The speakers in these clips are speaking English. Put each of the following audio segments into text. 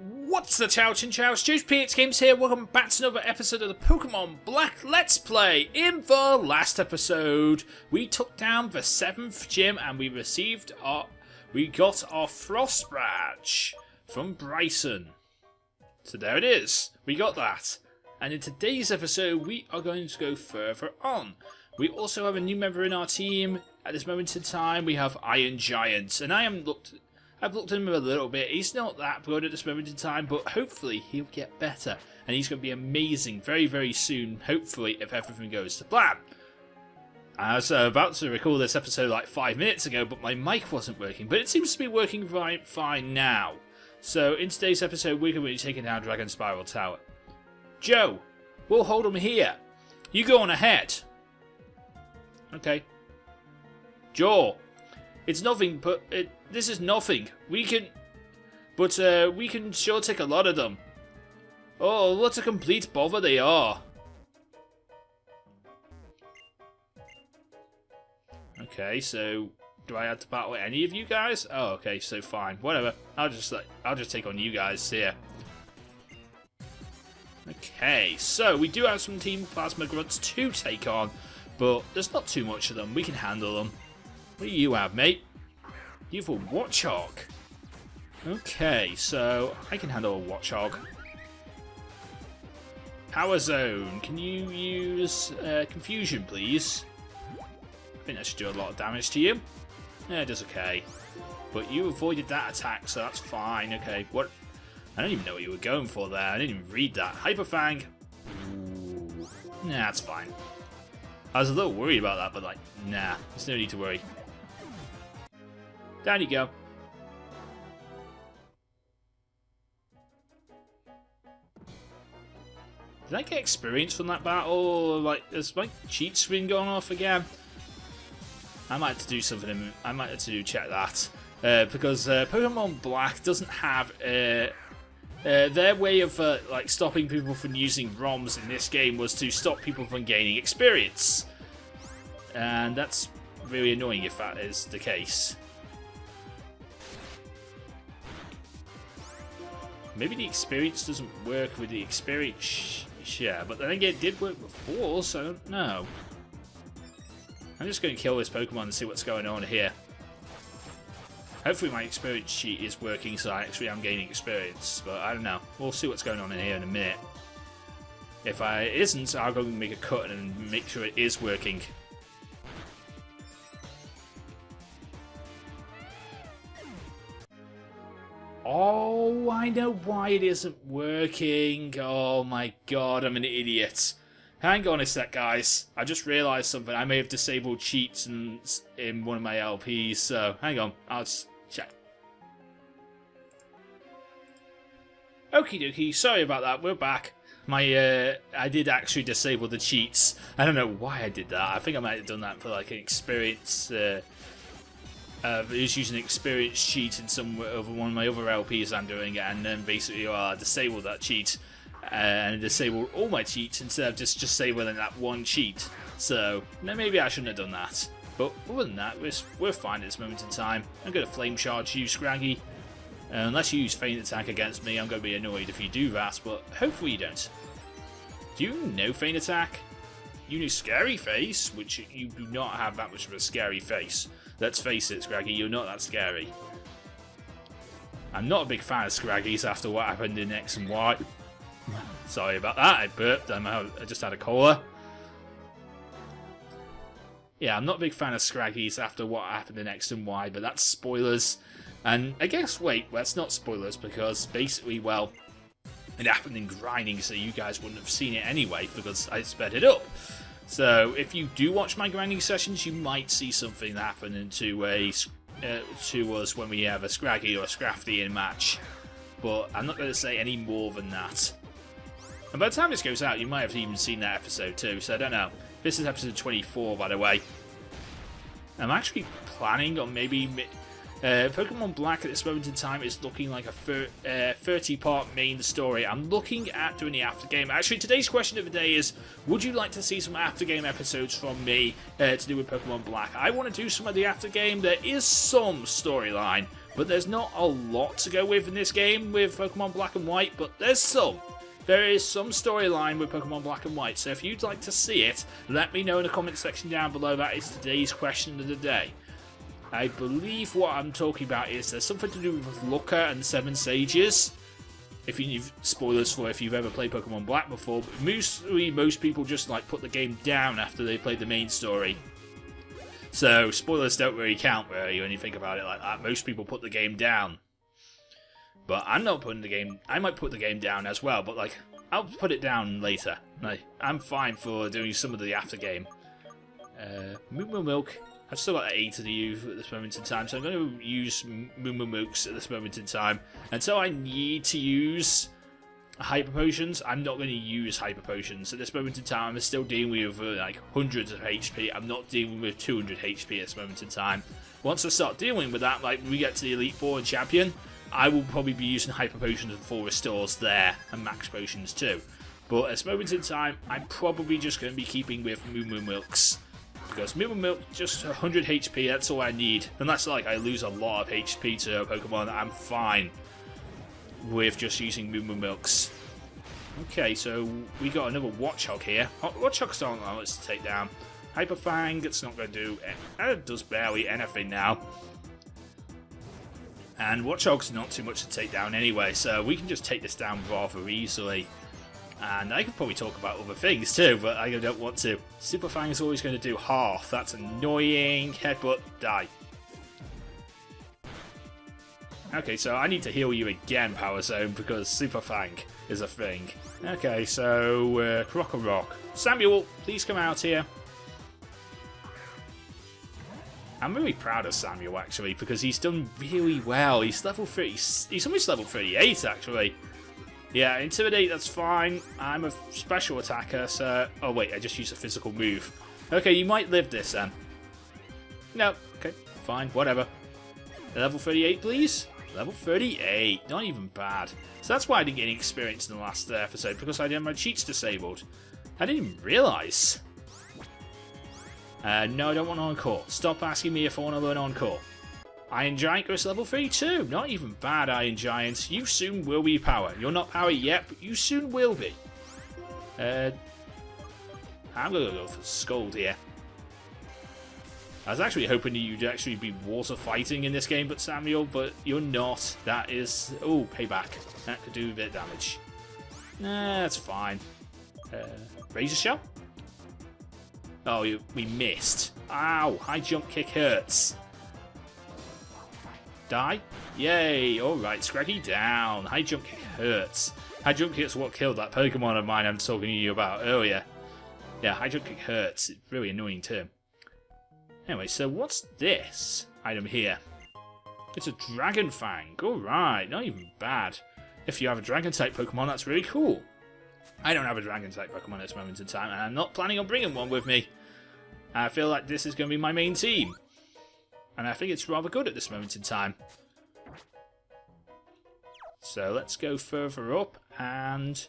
What's the chow chin chow? JoesphGames here. Welcome back to another episode of the Pokemon Black Let's Play. In the last episode, we took down the 7th gym and we got our Frost Badge from Bryson. So there it is. We got that. And in today's episode, we are going to go further on. We also have a new member in our team. At this moment in time, we have Iron Giant, and I've looked at him a little bit. He's not that good at this moment in time, but hopefully he'll get better. And he's going to be amazing very, very soon, hopefully, if everything goes to plan. I was about to record this episode like 5 minutes ago, but my mic wasn't working. But it seems to be working fine now. So in today's episode, we're going to be taking down Dragon Spiral Tower. Joe, we'll hold him here. You go on ahead. Okay. Joe, it's nothing, but this is nothing. We can sure take a lot of them. Oh, what a complete bother they are. Okay, so do I have to battle any of you guys? Oh, okay, so fine, whatever. I'll just take on you guys here. Okay, so we do have some Team Plasma Grunts to take on, but there's not too much of them. We can handle them. What do you have, mate? You have a Watchog. Okay, so I can handle a Watchog. Power Zone. Can you use Confusion, please? I think that should do a lot of damage to you. Yeah, it does okay. But you avoided that attack, so that's fine. Okay, what? I don't even know what you were going for there. I didn't even read that. Hyper Fang. Ooh. Nah, that's fine. I was a little worried about that, but like, nah, there's no need to worry. Down you go. Did I get experience from that battle? Or like, has my cheat screen gone off again? I might have to do something. I might have to check that because Pokemon Black doesn't have their way of like stopping people from using ROMs in this game was to stop people from gaining experience, and that's really annoying if that is the case. Maybe the experience doesn't work with the experience share, but then again, it did work before, so I don't know. I'm just going to kill this Pokemon and see what's going on here. Hopefully my experience sheet is working, so I actually am gaining experience, but I don't know. We'll see what's going on in here in a minute. If it isn't, I'll go and make a cut and make sure it is working. Oh, I know why it isn't working. Oh my god, I'm an idiot. Hang on a sec, guys. I just realised something. I may have disabled cheats in one of my LPs, so hang on. I'll just check. Okie dokie, sorry about that. We're back. I did actually disable the cheats. I don't know why I did that. I think I might have done that for like an experience. I was using an experience cheat in one of my other LPs I'm doing, and then basically I disabled that cheat and disabled all my cheats instead of just disabling that one cheat. So maybe I shouldn't have done that. But other than that, we're fine at this moment in time. I'm going to Flame Charge you, Scraggy. Unless you use Feint Attack against me, I'm going to be annoyed if you do that, but hopefully you don't. Do you know Feint Attack? You know Scary Face, which you do not have that much of a scary face. Let's face it, Scraggy, you're not that scary. I'm not a big fan of Scraggies after what happened in X and Y. Sorry about that, I burped, I just had a cola. Yeah, I'm not a big fan of Scraggies after what happened in X and Y, but that's spoilers. And I guess, wait, that's not spoilers, because basically, well, it happened in grinding, so you guys wouldn't have seen it anyway, because I sped it up. So, if you do watch my grinding sessions, you might see something happen to us when we have a Scraggy or a Scrafty in match. But I'm not going to say any more than that. And by the time this goes out, you might have even seen that episode too, so I don't know. This is episode 24, by the way. I'm actually planning on maybe... Pokemon Black at this moment in time is looking like a 30-part main story. I'm looking at doing the aftergame. Actually, today's question of the day is, would you like to see some aftergame episodes from me to do with Pokemon Black? I want to do some of the aftergame. There is some storyline, But there's not a lot to go with in this game with Pokemon Black and White, but there's some. There is some storyline with Pokemon Black and White, so if you'd like to see it, let me know in the comment section down below. That is today's question of the day. I believe what I'm talking about is there's something to do with Looker and 7 Sages. If you need spoilers for if you've ever played Pokemon Black before, but most people just like put the game down after they played the main story. So spoilers don't really count really when you think about it like that. Most people put the game down. But I'm not putting the game... I might put the game down as well, but like, I'll put it down later. Like, I'm fine for doing some of the after game. Moo Milk. I've still got 8 to use at this moment in time, so I'm going to use Moo Milks at this moment in time. Until I need to use Hyper Potions, I'm not going to use Hyper Potions. At this moment in time, I'm still dealing with like hundreds of HP. I'm not dealing with 200 HP at this moment in time. Once I start dealing with that, like we get to the Elite Four and Champion, I will probably be using Hyper Potions and full restores there, and Max Potions too. But at this moment in time, I'm probably just going to be keeping with Moo Milks. Because Moo Milk, just 100 HP, that's all I need. Unless like I lose a lot of HP to a Pokemon, I'm fine with just using Moo Milks. Okay, so we got another Watchog here. Watchogs don't allow us to take down. Hyper Fang, it's not going to do... It does barely anything now. And Watchog's not too much to take down anyway, so we can just take this down rather easily. And I could probably talk about other things too, but I don't want to. Super Fang is always going to do half. That's annoying. Headbutt, die. Okay, so I need to heal you again, Power Zone, because Super Fang is a thing. Okay, so Rock. Samuel, please come out here. I'm really proud of Samuel, actually, because he's done really well. He's level 30. He's almost level 38, actually. Yeah, Intimidate, that's fine. I'm a special attacker, so... Oh, wait, I just used a physical move. Okay, you might live this, then. No, okay, fine, whatever. Level 38, please? Level 38, not even bad. So that's why I didn't get any experience in the last episode, because I didn't have my cheats disabled. I didn't even realise. No, I don't want Encore. Stop asking me if I want to learn Encore. Iron Giant goes level 32. Not even bad, Iron Giant. You soon will be power. You're not power yet, but you soon will be. I'm going to go for Scold here. I was actually hoping you'd actually be water fighting in this game, but Samuel, but you're not. That is... Oh, payback. That could do a bit of damage. Nah, that's fine. Razor Shell? Oh, we missed. Ow, high jump kick hurts. Die? Yay, alright, Scraggy down. High jump kick hurts. High jump kick's what killed that Pokemon of mine I'm talking to you about earlier. Yeah, high jump kick hurts. It's really annoying too. Anyway, so what's this item here? It's a Dragon Fang. Alright, not even bad. If you have a Dragon type Pokemon, that's really cool. I don't have a Dragon type Pokemon at this moment in time, and I'm not planning on bringing one with me. I feel like this is going to be my main team. And I think it's rather good at this moment in time. So let's go further up and...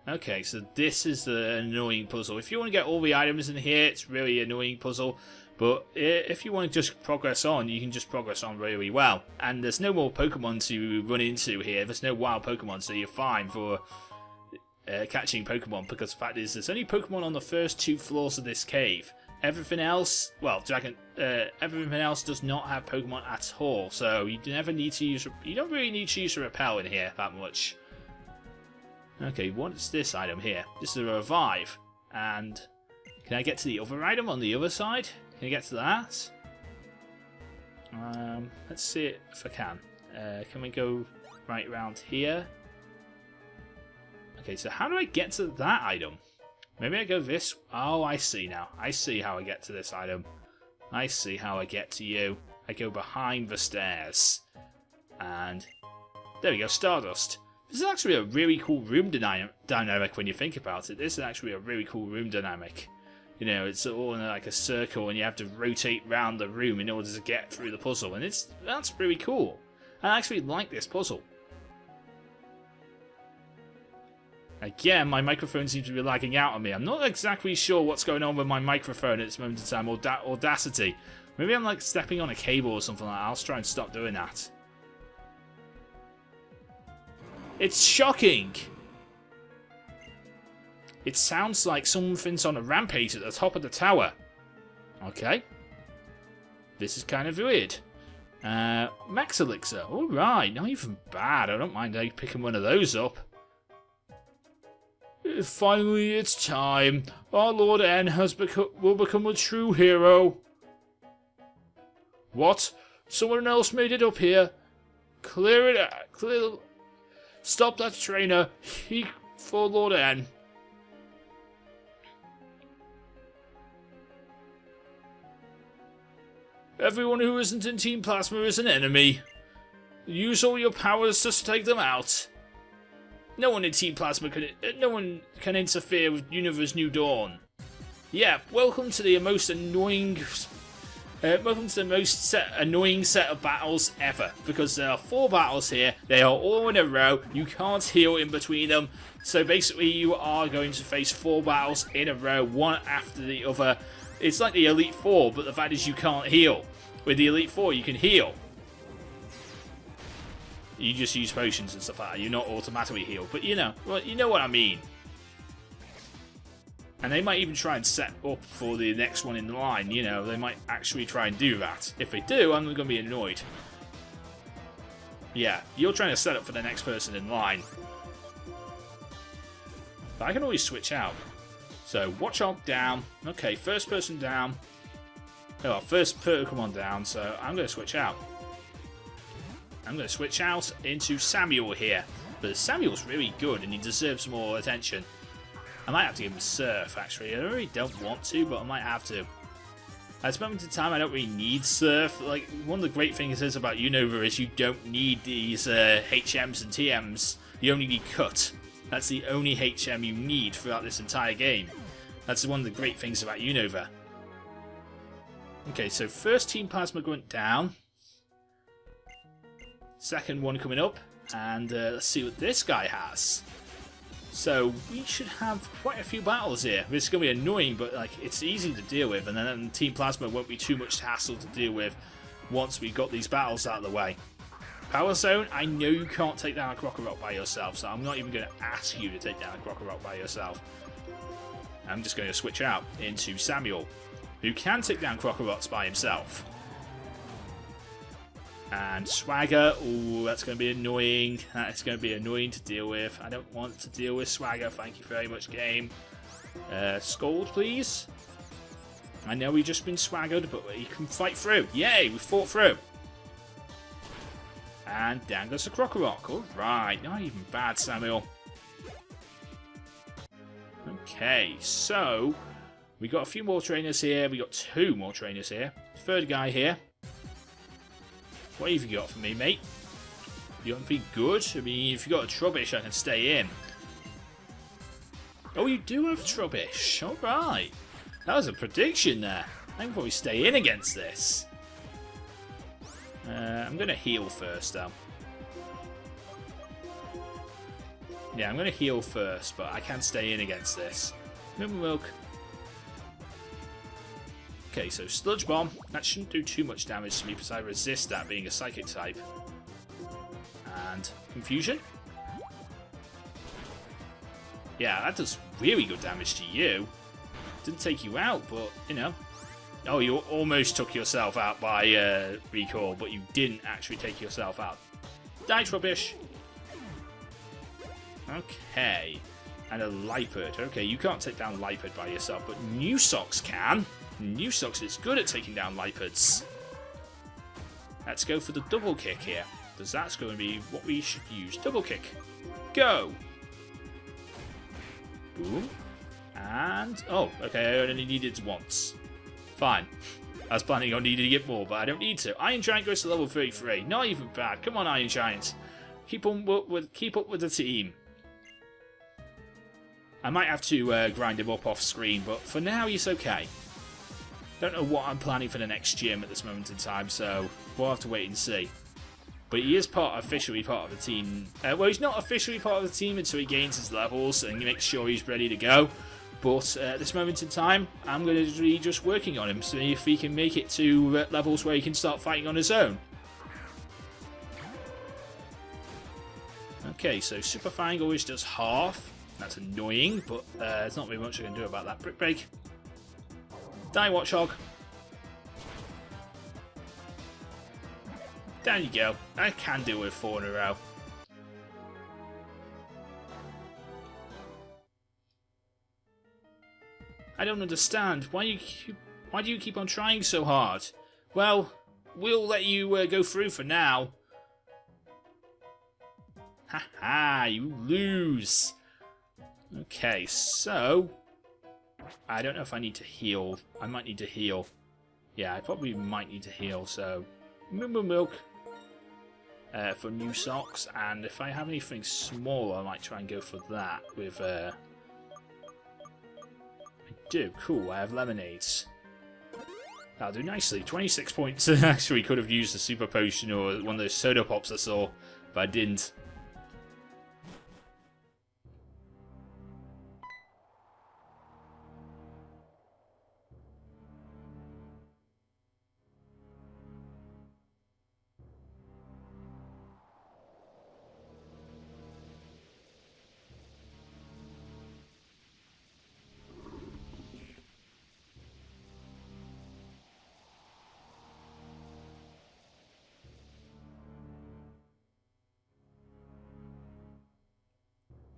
Okay, so this is the annoying puzzle. If you want to get all the items in here, it's really an annoying puzzle. But if you want to just progress on, you can just progress on really well. And there's no more Pokemon to run into here. There's no wild Pokemon, so you're fine for catching Pokemon. Because the fact is, there's only Pokemon on the first 2 floors of this cave. Everything else, well, everything else does not have Pokemon at all. So you never need to use. You don't really need to use a Repel in here that much. Okay, what's this item here? This is a Revive. And can I get to the other item on the other side? Can I get to that? Let's see if I can. Can we go right around here? Okay, so how do I get to that item? Maybe I go this... Oh, I see now. I see how I get to this item. I see how I get to you. I go behind the stairs. And... There we go, Stardust. This is actually a really cool room dynamic when you think about it. This is actually a really cool room dynamic. You know, it's all in like a circle and you have to rotate around the room in order to get through the puzzle. And that's really cool. I actually like this puzzle. Again, my microphone seems to be lagging out on me. I'm not exactly sure what's going on with my microphone at this moment in time, or Audacity. Maybe I'm like stepping on a cable or something like that. I'll try and stop doing that. It's shocking! It sounds like something's on a rampage at the top of the tower. Okay. This is kind of weird. Max Elixir. Alright, not even bad. I don't mind picking one of those up. Finally, it's time. Our Lord N will become a true hero. What? Someone else made it up here. Clear it out. Stop that trainer. He for Lord N. Everyone who isn't in Team Plasma is an enemy. Use all your powers to take them out. No one in Team Plasma can interfere with Universe New Dawn. Yeah, welcome to the most annoying set of battles ever, because there are 4 battles here. They are all in a row. You can't heal in between them. So basically you are going to face 4 battles in a row, one after the other. It's like the Elite Four, but the fact is you can't heal. With the Elite Four, you can heal. You just use potions and stuff like that. You're not automatically healed, but you know what I mean. And they might even try and set up for the next one in the line. You know, they might actually try and do that. If they do, I'm going to be annoyed. Yeah, you're trying to set up for the next person in line. But I can always switch out. So, Watchog down. Okay, first person down. Oh, first Pokemon down, so I'm going to switch out. I'm going to switch out into Samuel here. But Samuel's really good and he deserves more attention. I might have to give him Surf, actually. I really don't want to, but I might have to. At this moment in time, I don't really need Surf. Like, one of the great things is about Unova is you don't need these HMs and TMs. You only need Cut. That's the only HM you need throughout this entire game. That's one of the great things about Unova. Okay, so first Team Plasma went down. Second one coming up. And let's see what this guy has. So we should have quite a few battles here. This is going to be annoying, but like it's easy to deal with. And then Team Plasma won't be too much hassle to deal with once we've got these battles out of the way. Power Zone, I know you can't take down a Crocodile by yourself, so I'm not even going to ask you to take down a Crocodile by yourself. I'm just going to switch out into Samuel, who can take down Crocodiles by himself. And Swagger, ooh, that's going to be annoying. That's going to be annoying to deal with. I don't want to deal with Swagger, thank you very much, game. Scold, please. I know we've just been swaggered, but he can fight through. Yay, we fought through. And down goes the Crocorock. Alright, not even bad, Samuel. Okay, so we got a few more trainers here. We got 2 more trainers here. Third guy here. What have you got for me, mate? You got anything good? I mean, if you got a Trubbish, I can stay in. Oh, you do have Trubbish. Alright. That was a prediction there. I can probably stay in against this. I'm going to heal first, though. Yeah, I'm going to heal first, but I can stay in against this. Milk. Okay, so Sludge Bomb. That shouldn't do too much damage to me because I resist that being a Psychic type. And Confusion. Yeah, that does really good damage to you. Didn't take you out, but, you know. Oh, you almost took yourself out by recall, but you didn't actually take yourself out. Die, Trubbish. Okay. And a Lipard. Okay, you can't take down Lipard by yourself, but New Socks can. New Socks is good at taking down Lipards. Let's go for the double kick here, because that's going to be what we should use. Double kick. Go. Boom. And, oh, okay, I only needed it once. Fine. I was planning on needing it more, but I don't need to. Iron Giant goes to level 33. Not even bad. Come on, Iron Giant. Keep up with the team. I might have to grind him up off screen, but for now he's okay. Don't know what I'm planning for the next gym at this moment in time, so we'll have to wait and see. But he is officially part of the team. Well, he's not officially part of the team until he gains his levels and he makes sure he's ready to go. But at this moment in time, I'm going to be just working on him, see if he can make it to levels where he can start fighting on his own. Okay, so Super Fang always does half. That's annoying, but there's not very much I can do about that. Brick Break. Die, Watchog. There you go. I can deal with 4 in a row. I don't understand. Why do you keep on trying so hard? Well, we'll let you go through for now. Haha, you lose. Okay, so I don't know if I need to heal. I might need to heal. Yeah, I probably might need to heal, so milk for new socks, and if I have anything small I might try and go for that with I do. Cool, I have lemonades. That'll do nicely. 26 points. Actually could have used a super potion or one of those soda pops I saw, but I didn't.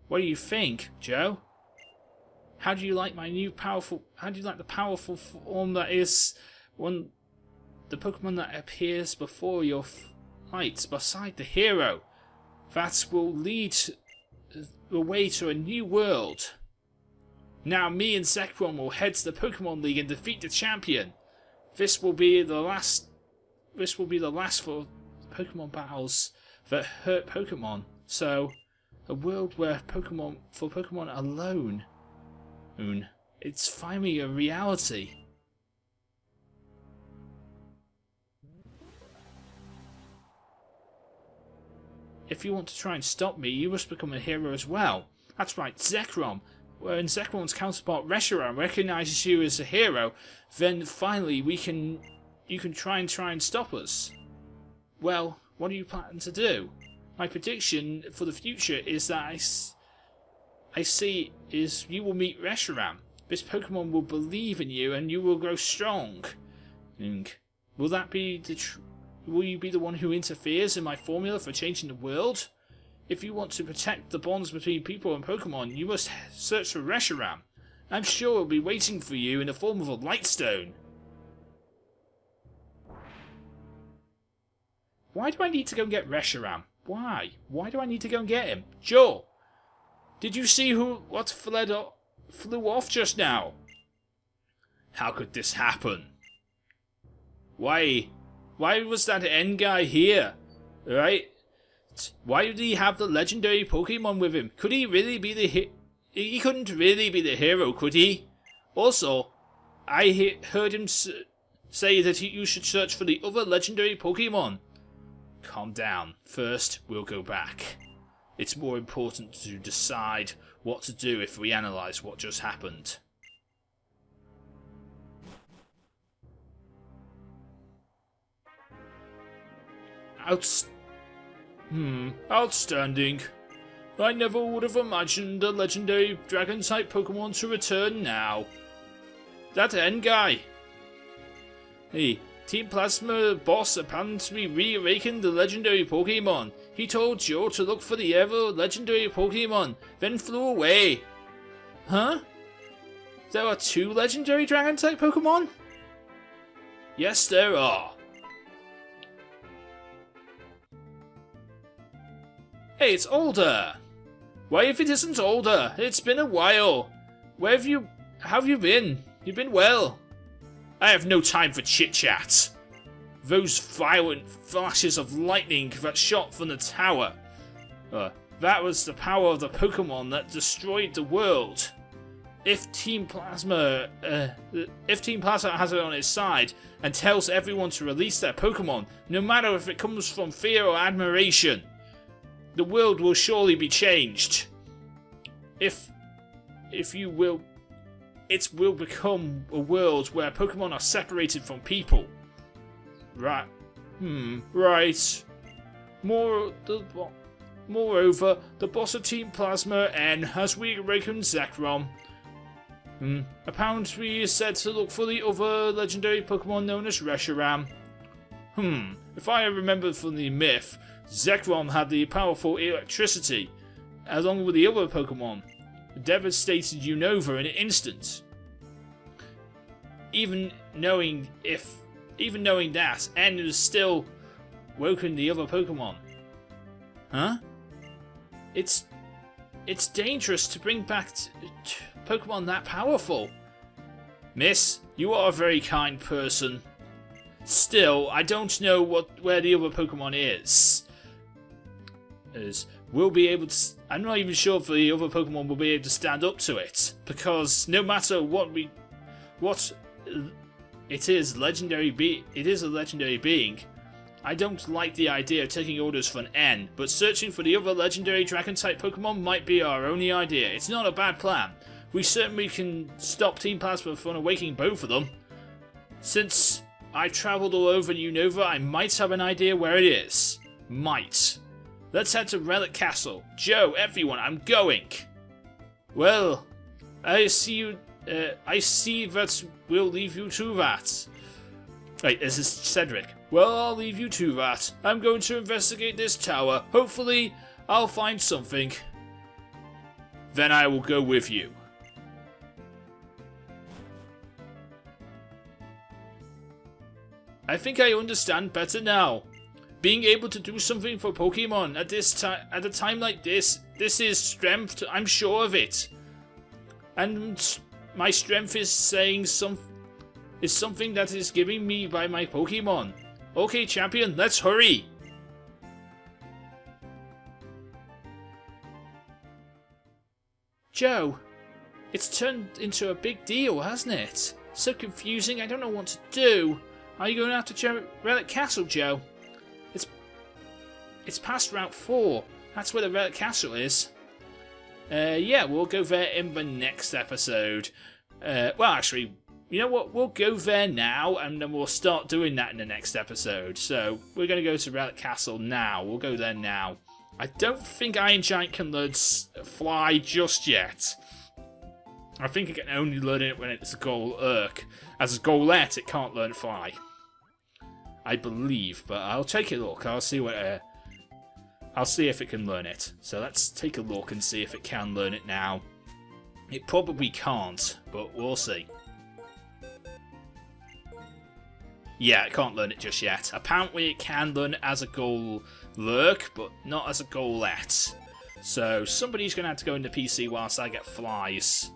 What do you think, Joe? How do you like my new powerful... How do you like the powerful form that is the Pokemon that appears before your fight beside the hero? That will lead the way to a new world. Now me and Zekrom will head to the Pokemon League and defeat the champion. This will be the last for Pokemon battles that hurt Pokemon. So... a world where Pokemon alone. It's finally a reality. If you want to try and stop me, you must become a hero as well. That's right, Zekrom. When Zekrom's counterpart Reshiram recognizes you as a hero, then finally you can try and stop us. Well, what do you plan to do? My prediction for the future is that I see is you will meet Reshiram. This Pokemon will believe in you and you will grow strong. Will that be will you be the one who interferes in my formula for changing the world? If you want to protect the bonds between people and Pokemon, you must search for Reshiram. I'm sure it'll be waiting for you in the form of a Lightstone. Why do I need to go and get Reshiram? Why? Why do I need to go and get him? Joe! Did you see what flew off just now? How could this happen? Why was that N guy here? Right? Why did he have the legendary Pokemon with him? Could he really be the he couldn't really be the hero, could he? Also, I heard him say that you should search for the other legendary Pokemon. Calm down. First, we'll go back. It's more important to decide what to do if we analyse what just happened. Outstanding. I never would have imagined a legendary Dragon-type Pokemon to return now. That N guy. Hey. Team Plasma boss apparently reawakened the legendary Pokemon. He told Joe to look for the ever legendary Pokemon, then flew away. Huh? There are 2 legendary Dragon-type Pokemon? Yes, there are. Hey, it's Older. Why if it isn't Older? It's been a while. Where have you been? You've been well. I have no time for chit-chat. Those violent flashes of lightning that shot from the tower. That was the power of the Pokemon that destroyed the world. If Team Plasma has it on its side and tells everyone to release their Pokemon, no matter if it comes from fear or admiration, the world will surely be changed. If you will it will become a world where Pokemon are separated from people. Right. Right. Moreover, the boss of Team Plasma N has reawakened Zekrom. Apparently is said to look for the other legendary Pokemon known as Reshiram. If I remember from the myth, Zekrom had the powerful electricity, along with the other Pokemon. It devastated Unova in an instant. Even knowing that, N has still woken the other Pokemon. Huh? It's dangerous to bring back Pokemon that powerful. Miss, you are a very kind person. Still, I don't know where the other Pokemon is. We'll be able to. I'm not even sure if the other Pokemon will be able to stand up to it, because no matter what it is a legendary being. I don't like the idea of taking orders from N, but searching for the other legendary Dragon-type Pokemon might be our only idea. It's not a bad plan. We certainly can stop Team Plasma from awakening both of them. Since I've travelled all over Unova, I might have an idea where it is. Might. Let's head to Relic Castle. Joe, everyone, I'm going. Well, I see that we'll leave you to that. Right, this is Cedric. Well, I'll leave you to that. I'm going to investigate this tower. Hopefully, I'll find something. Then I will go with you. I think I understand better now. Being able to do something for Pokemon at a time like this is strength. I'm sure of it. And my strength is something that is given me by my Pokemon. Okay, champion, let's hurry! Joe, it's turned into a big deal, hasn't it? So confusing, I don't know what to do. Are you going after Relic Castle, Joe? It's past Route 4. That's where the Relic Castle is. Yeah, we'll go there in the next episode. Well, actually, you know what? We'll go there now, and then we'll start doing that in the next episode. So, we're going to go to Relic Castle now. We'll go there now. I don't think Iron Giant can learn Fly just yet. I think it can only learn it when it's a Golurk. As a Golett, it can't learn Fly. I believe, but I'll take a look. I'll see if it can learn it. So let's take a look and see if it can learn it now. It probably can't, but we'll see. Yeah, it can't learn it just yet. Apparently it can learn it as a Golurk, but not as a Golett. So somebody's going to have to go into PC whilst I get Flies.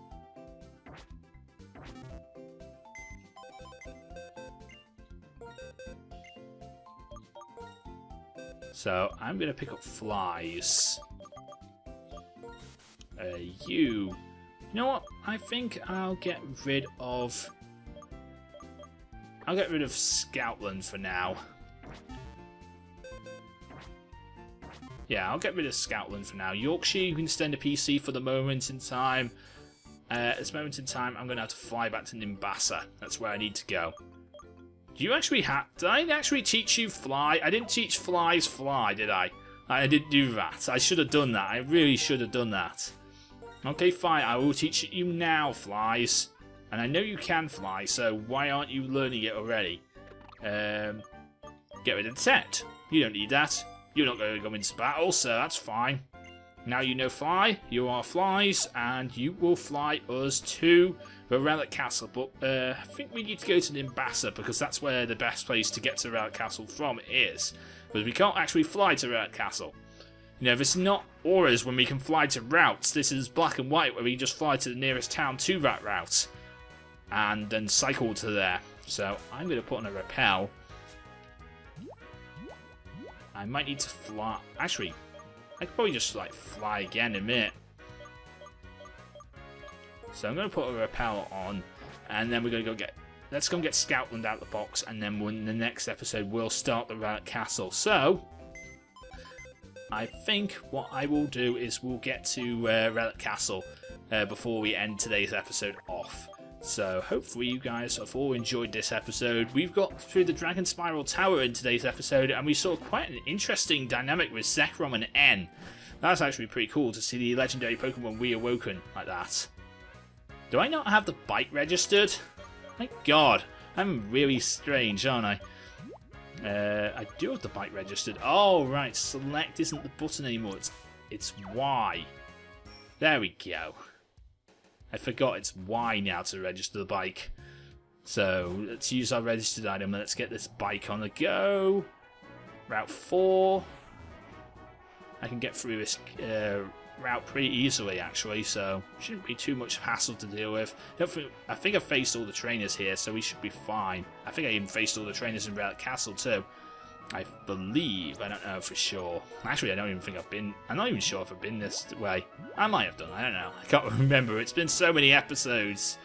So I'm going to pick up Flies. You know what? I think I'll get rid of Scoutland for now. Yeah, I'll get rid of Scoutland for now. Yorkshire, you can stand a PC for the moment in time. At this moment in time, I'm going to have to fly back to Nimbasa. That's where I need to go. Do you actually did I actually teach you Fly? I didn't teach Flies Fly, did I? I didn't do that. I should have done that. I really should have done that. Okay, fine. I will teach you now, Flies. And I know you can fly, so why aren't you learning it already? Get rid of the set. You don't need that. You're not going to go into battle, so that's fine. Now you know Fly, you are Flies, and you will fly us to the Relic Castle. But I think we need to go to Nimbasa, because that's where the best place to get to Relic Castle from is. Because we can't actually fly to Relic Castle. You know, this is not auras when we can fly to routes. This is black and white, where we just fly to the nearest town to that route. And then cycle to there. So I'm going to put on a repel. I might need to fly. Actually, I could probably just like fly again in a minute. So I'm going to put a repel on, and then we're going to go get. Let's go and get Scoutland out of the box, and then in the next episode we'll start the Relic Castle. So I think what I will do is we'll get to Relic Castle before we end today's episode off. So hopefully you guys have all enjoyed this episode. We've got through the Dragon Spiral Tower in today's episode, and we saw quite an interesting dynamic with Zekrom and N. That's actually pretty cool to see the legendary Pokemon reawoken like that. Do I not have the bike registered? Thank God. I'm really strange, aren't I? I do have the bike registered. Oh, right. Select isn't the button anymore. It's Y. There we go. I forgot it's Y now to register the bike. So let's use our registered item. Let's get this bike on the go. Route 4. I can get through this route pretty easily, actually, so shouldn't be too much hassle to deal with. I think I've faced all the trainers here, so we should be fine. I think I even faced all the trainers in Relic Castle too. I believe. I don't know for sure. Actually, I don't even think I've been. I'm not even sure if I've been this way. I might have done. I don't know. I can't remember. It's been so many episodes.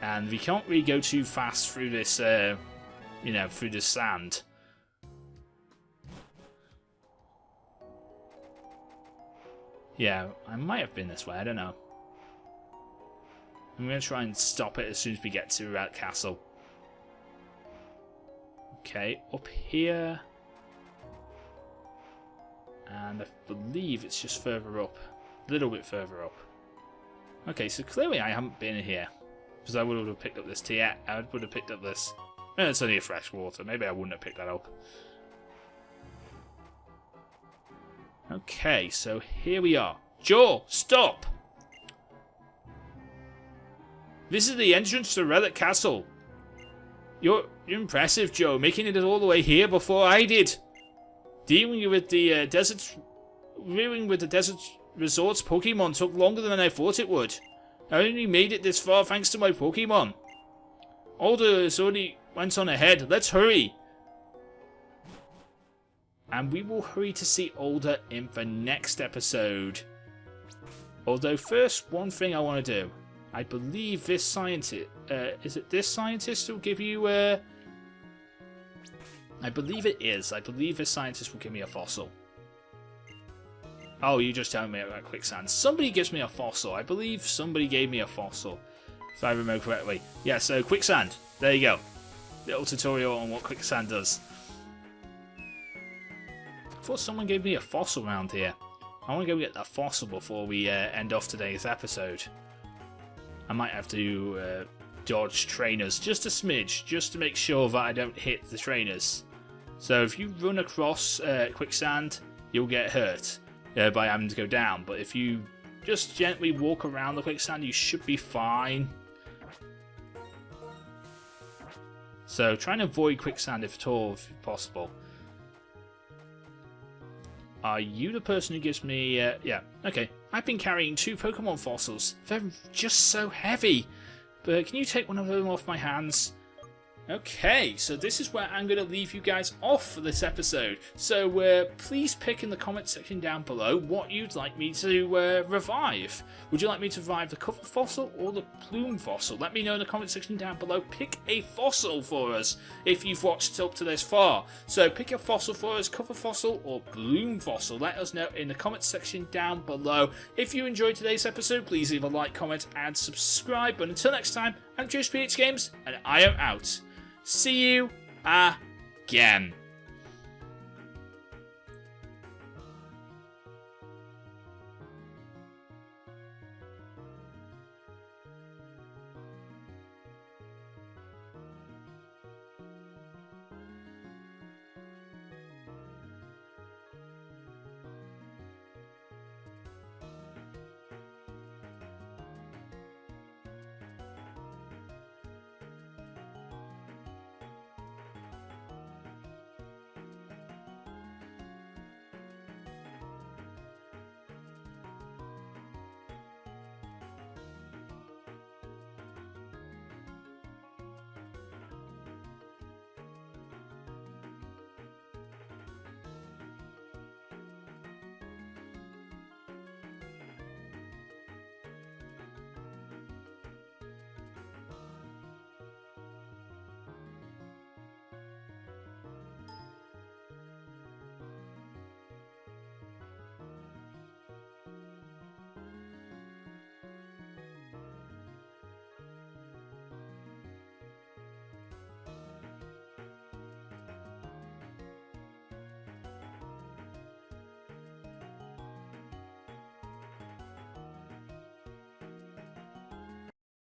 And we can't really go too fast through this, through the sand. Yeah, I might have been this way. I don't know. I'm going to try and stop it as soon as we get to Relic Castle. Okay, up here. And I believe it's just further up. A little bit further up. Okay, so clearly I haven't been here. Because I would have picked up this tea. I would have picked up this. Well, it's only a fresh water. Maybe I wouldn't have picked that up. Okay, so here we are. Joe, stop! This is the entrance to Relic Castle. You're impressive, Joe, making it all the way here before I did. Dealing with the desert resort's Pokemon took longer than I thought it would. I only made it this far thanks to my Pokemon. Alder has already went on ahead. Let's hurry. And we will hurry to see Alder in the next episode. Although first, one thing I want to do. I believe this scientist... is it this scientist who will give you... I believe it is. I believe this scientist will give me a fossil. Oh, you just telling me about quicksand. Somebody gives me a fossil. I believe somebody gave me a fossil. If I remember correctly. Yeah, so quicksand. There you go. Little tutorial on what quicksand does. I thought someone gave me a fossil around here. I want to go get that fossil before we end off today's episode. I might have to dodge trainers just a smidge, just to make sure that I don't hit the trainers. So if you run across quicksand, you'll get hurt by having to go down. But if you just gently walk around the quicksand, you should be fine. So try and avoid quicksand if at all, if possible. Are you the person who gives me... yeah, okay. I've been carrying 2 Pokemon fossils. They're just so heavy. But can you take one of them off my hands? Okay, so this is where I'm going to leave you guys off for this episode. So please pick in the comment section down below what you'd like me to revive. Would you like me to revive the cover fossil or the plume fossil? Let me know in the comment section down below. Pick a fossil for us if you've watched up to this far. So pick a fossil for us, cover fossil or plume fossil. Let us know in the comment section down below. If you enjoyed today's episode, please leave a like, comment and subscribe. But until next time, I'm JoesphGames and I am out. See you again.